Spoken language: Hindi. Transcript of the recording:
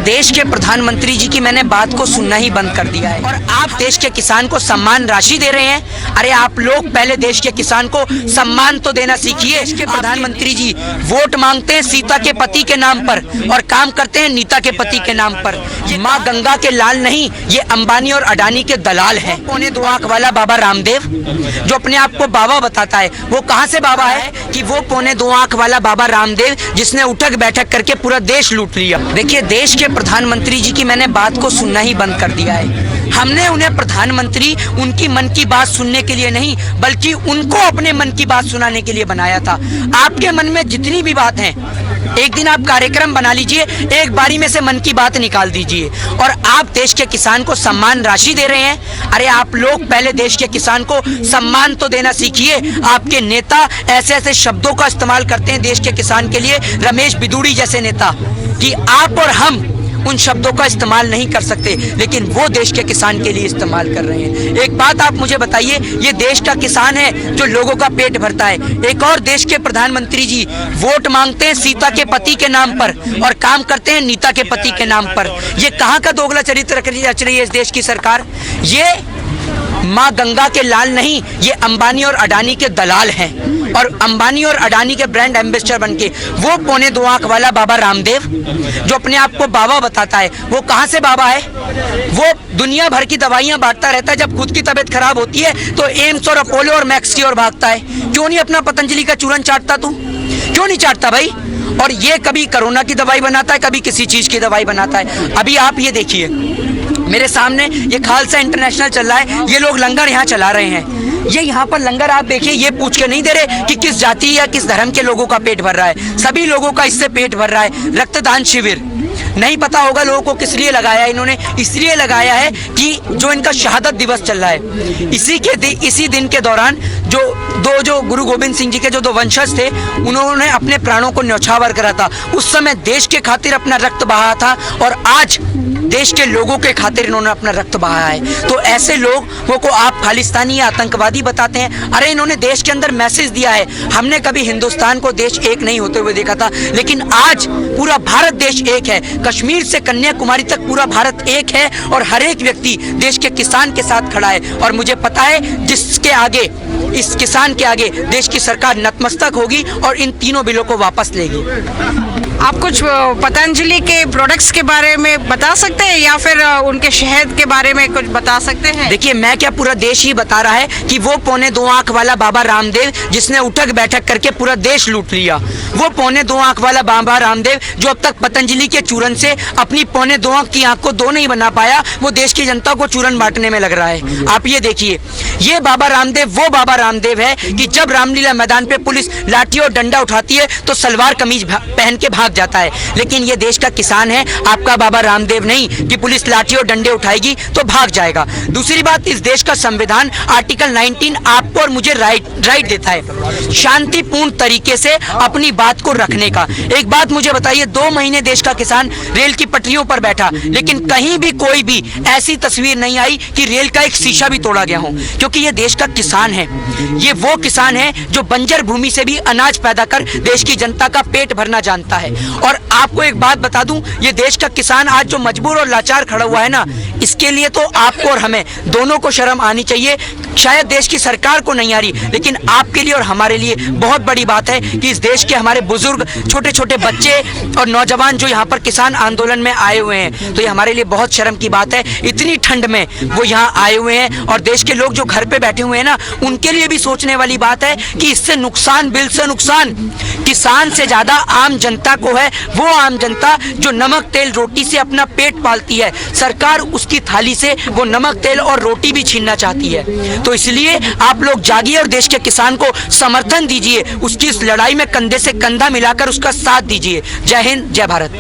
देश के प्रधानमंत्री जी की मैंने बात को सुनना ही बंद कर दिया है और आप देश के किसान को सम्मान राशि दे रहे हैं। अरे आप लोग पहले देश के किसान को सम्मान तो देना सीखिए। देश के प्रधानमंत्री जी वोट मांगते हैं सीता के पति के नाम पर और काम करते हैं नीता के पति के नाम पर। माँ गंगा के लाल नहीं, ये अंबानी और अडानी के दलाल हैं। पौने 2 आंख वाला बाबा रामदेव जो अपने आप को बाबा बताता है, वो कहाँ से बाबा है कि वो पौने 2 आंख वाला बाबा रामदेव जिसने उठक बैठक करके पूरा देश लूट लिया। देखिए, देश के प्रधानमंत्री जी की मैंने बात को सुनना ही बंद कर दिया है। हमने उन्हें प्रधानमंत्री उनकी मन की बात सुनने के लिए नहीं, बल्कि उनको अपने मन की बात सुनाने के लिए बनाया था। आपके मन में जितनी भी बात है, एक दिन आप कार्यक्रम बना लीजिए, एक बारी में से मन की बात निकाल दीजिए। और आप देश के किसान को सम्मान राशि दे रहे हैं। अरे आप लोग पहले देश के किसान को सम्मान तो देना सीखिए। आपके नेता ऐसे ऐसे शब्दों का इस्तेमाल करते हैं देश के किसान के लिए, रमेश बिदूड़ी जैसे नेता, कि आप और हम उन शब्दों का इस्तेमाल नहीं कर सकते, लेकिन वो देश के किसान के लिए इस्तेमाल कर रहे हैं। एक बात आप मुझे बताइए, ये देश का किसान है जो लोगों का पेट भरता है। एक और देश के प्रधानमंत्री जी वोट मांगते हैं सीता के पति के नाम पर और काम करते हैं नीता के पति के नाम पर। ये कहाँ का दोगला चरित्र रच रही है इस देश की सरकार। ये माँ गंगा के लाल नहीं, ये अंबानी और अडानी के दलाल हैं। और अंबानी और अडानी के ब्रांड एम्बेसडर बनके वो पौने 2 आंख वाला बाबा रामदेव जो अपने आप को बाबा बताता है, वो कहाँ से बाबा है। वो दुनिया भर की दवाइयाँ बांटता रहता है, जब खुद की तबीयत खराब होती है तो एम्स और अपोलो और मैक्स की ओर भागता है। क्यों नहीं अपना पतंजलि का चूरन चाटता तू, क्यों नहीं चाटता भाई। और ये कभी कोरोना की दवाई बनाता है, कभी किसी चीज की दवाई बनाता है। अभी आप ये देखिए, मेरे सामने ये खालसा इंटरनेशनल चल रहा है, ये लोग लंगर यहाँ चला रहे हैं। ये यहाँ पर लंगर आप देखिए, ये पूछ के नहीं दे रहे कि किस जाति या किस धर्म के लोगों का पेट भर रहा है। सभी लोगों का इससे पेट भर रहा है। रक्तदान शिविर नहीं पता होगा लोगों को किस लिए लगाया है इन्होंने, इसलिए लगाया है कि जो इनका शहादत दिवस चल रहा है, इसी दिन के दौरान जो गुरु गोविंद सिंह जी के जो 2 वंशज थे, उन्होंने अपने प्राणों को न्यौछावर करा था। उस समय देश के खातिर अपना रक्त बहाया था और आज देश के लोगों के खातिर इन्होंने अपना रक्त बहाया है। तो ऐसे लोगों को आप खालिस्तानी या आतंकवादी बताते हैं। अरे इन्होंने देश के अंदर मैसेज दिया है। हमने कभी हिंदुस्तान को देश एक नहीं होते हुए देखा था, लेकिन आज पूरा भारत देश एक है। कश्मीर से कन्याकुमारी तक पूरा भारत एक है और हर एक व्यक्ति देश के किसान के साथ खड़ा है। और मुझे पता है, जिसके आगे, इस किसान के आगे देश की सरकार नतमस्तक होगी और इन तीनों बिलों को वापस लेगी। आप कुछ पतंजलि के प्रोडक्ट्स के बारे में बता सकते हैं या फिर उनके शहद के बारे में कुछ बता सकते हैं? देखिए, मैं क्या, पूरा देश ही बता रहा है कि वो पौने 2 आंख वाला बाबा रामदेव जिसने उठक बैठक करके पूरा देश लूट लिया, वो पौने 2 आंख वाला बाबा रामदेव जो अब तक पतंजलि के चूरन से अपनी पौने 2 आंख की आंख को 2 नहीं बना पाया, वो देश की जनता को चूरन बांटने में लग रहा है। आप ये देखिए, ये बाबा रामदेव वो बाबा रामदेव है कि जब रामलीला मैदान पे पुलिस लाठी और डंडा उठाती है तो सलवार कमीज पहन के भाग जाता है। लेकिन ये देश का किसान है, आपका बाबा रामदेव नहीं कि पुलिस लाठी और डंडे उठाएगी तो भाग जाएगा। दूसरी बात, इस देश का संविधान आर्टिकल 19 आपको और मुझे राइट देता है शांतिपूर्ण तरीके से अपनी बात को रखने का। एक बात मुझे बताइए, 2 महीने देश का किसान रेल की पटरियों पर बैठा, लेकिन कहीं भी कोई भी ऐसी तस्वीर नहीं आई कि रेल का एक शीशा भी तोड़ा गया हो, क्योंकि ये देश का किसान है। ये वो किसान है जो बंजर भूमि से भी अनाज पैदा कर देश की जनता का पेट भरना जानता है। और आपको एक बात बता दूं, ये देश का किसान आज जो मजबूर और लाचार खड़ा हुआ है ना, इसके लिए तो आपको और हमें दोनों को शर्म आनी चाहिए। शायद देश की सरकार को नहीं आ रही, लेकिन आपके लिए और हमारे लिए बहुत बड़ी बात है कि इस देश के हमारे बुजुर्ग, छोटे छोटे बच्चे और नौजवान जो यहाँ पर किसान आंदोलन में आए हुए हैं, तो ये हमारे लिए बहुत शर्म की बात है। इतनी ठंड में वो यहाँ आए हुए हैं और देश के लोग जो घर पे बैठे हुए हैं ना, उनके लिए भी सोचने वाली बात है कि इससे नुकसान, बिल से नुकसान किसान से ज्यादा आम जनता को है। वो आम जनता जो नमक तेल रोटी से अपना पेट पालती है, सरकार उसकी थाली से वो नमक तेल और रोटी भी छीनना चाहती है। तो इसलिए आप लोग जागिए और देश के किसान को समर्थन दीजिए, उसकी इस लड़ाई में कंधे से कंधा मिलाकर उसका साथ दीजिए। जय हिंद, जय भारत।